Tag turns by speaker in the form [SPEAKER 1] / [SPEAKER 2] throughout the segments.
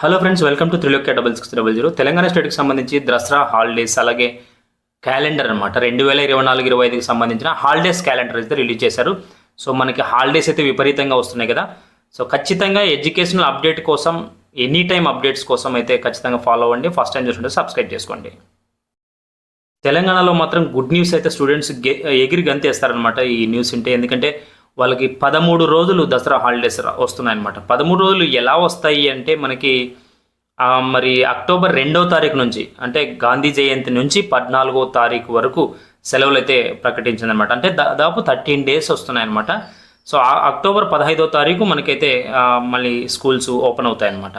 [SPEAKER 1] Hello friends, welcome to Trilokya 6600. Telangana స్టేట్కి సంబంధించి Dasara holidays అలాగే క్యాలెండర్ అనమాట 2024-25కి సంబంధించిన హాలిడేస్ క్యాలెండర్ అయితే రిలీజ్ చేశారు. సో మనకి హాలిడేస్ అయితే విపరీతంగా వస్తున్నాయి కదా. సో ఖచ్చితంగా ఎడ్యుకేషనల్ అప్డేట్ కోసం, ఎనీ టైం అప్డేట్స్ కోసం అయితే ఖచ్చితంగా ఫాలో అవ్వండి. ఫస్ట్ టైం చూస్తుంటే సబ్స్క్రైబ్ చేసుకోండి. తెలంగాణలో మాత్రం గుడ్ న్యూస్ అయితే స్టూడెంట్స్ ఎగిరి గంతేస్తారనమాట ఈ న్యూస్ ఉంటే. ఎందుకంటే వాళ్ళకి 13 రోజులు దసరా హాలిడేస్ వస్తున్నాయన్నమాట. 13 రోజులు ఎలా వస్తాయి అంటే మనకి మరి అక్టోబర్ 2వ తారీఖు నుంచి, అంటే గాంధీ జయంతి నుంచి 14వ తారీఖు వరకు సెలవులు అయితే ప్రకటించిందనమాట. అంటే దాదాపు 13 డేస్ వస్తున్నాయన్నమాట. సో అక్టోబర్ 15వ తారీఖు మనకైతే మళ్ళీ స్కూల్స్ ఓపెన్ అవుతాయన్నమాట.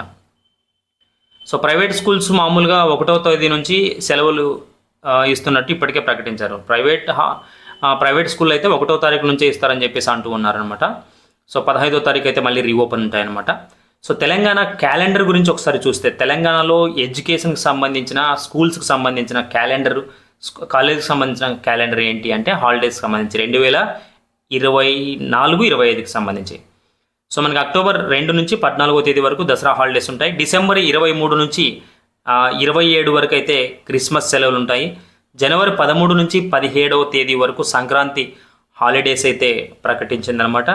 [SPEAKER 1] సో ప్రైవేట్ స్కూల్స్ మామూలుగా 1వ తేదీ నుంచి సెలవులు ఇస్తున్నట్టు ఇప్పటికే ప్రకటించారు. ప్రైవేట్ స్కూల్ అయితే 1వ తారీఖు నుంచే ఇస్తారని చెప్పేసి అంటూ ఉన్నారనమాట. సో 15వ తారీఖు అయితే మళ్ళీ రీఓపెన్ ఉంటాయన్నమాట. సో తెలంగాణ క్యాలెండర్ గురించి ఒకసారి చూస్తే, తెలంగాణలో ఎడ్యుకేషన్కి సంబంధించిన, స్కూల్స్కి సంబంధించిన క్యాలెండర్, కాలేజీకి సంబంధించిన క్యాలెండర్ ఏంటి అంటే హాలిడేస్కి సంబంధించి 2024-25కి సంబంధించి. సో మనకి అక్టోబర్ 2 నుంచి 14వ తేదీ వరకు దసరా హాలిడేస్ ఉంటాయి. డిసెంబర్ 23 నుంచి 27 వరకు అయితే క్రిస్మస్ సెలవులు ఉంటాయి. జనవరి 13 నుంచి 17వ తేదీ వరకు సంక్రాంతి హాలిడేస్ అయితే ప్రకటించిందనమాట.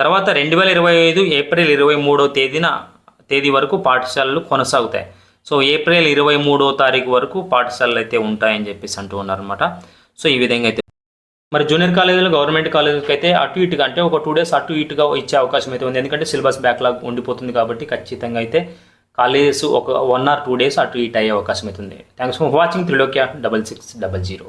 [SPEAKER 1] తర్వాత 2025 ఏప్రిల్ 23వ తేదీ వరకు పాఠశాలలు కొనసాగుతాయి. సో ఏప్రిల్ 23వ తారీఖు వరకు పాఠశాలలు అయితే ఉంటాయని చెప్పేసి అంటూ ఉన్నారనమాట. సో ఈ విధంగా అయితే మరి జూనియర్ కాలేజీలు, గవర్నమెంట్ కాలేజీకి అయితే అటు ఇటుగా, అంటే ఒక 2 డేస్ అటు ఇటుగా ఇచ్చే అవకాశం అయితే ఉంది. ఎందుకంటే సిలబస్ బ్యాక్లాగ్ ఉండిపోతుంది కాబట్టి ఖచ్చితంగా అయితే కాలేజెస్ ఒక 1 or 2 డేస్ అటు ఇటు అయ్యే అవకాశం అవుతుంది. Thanks for watching Trilokya 6600.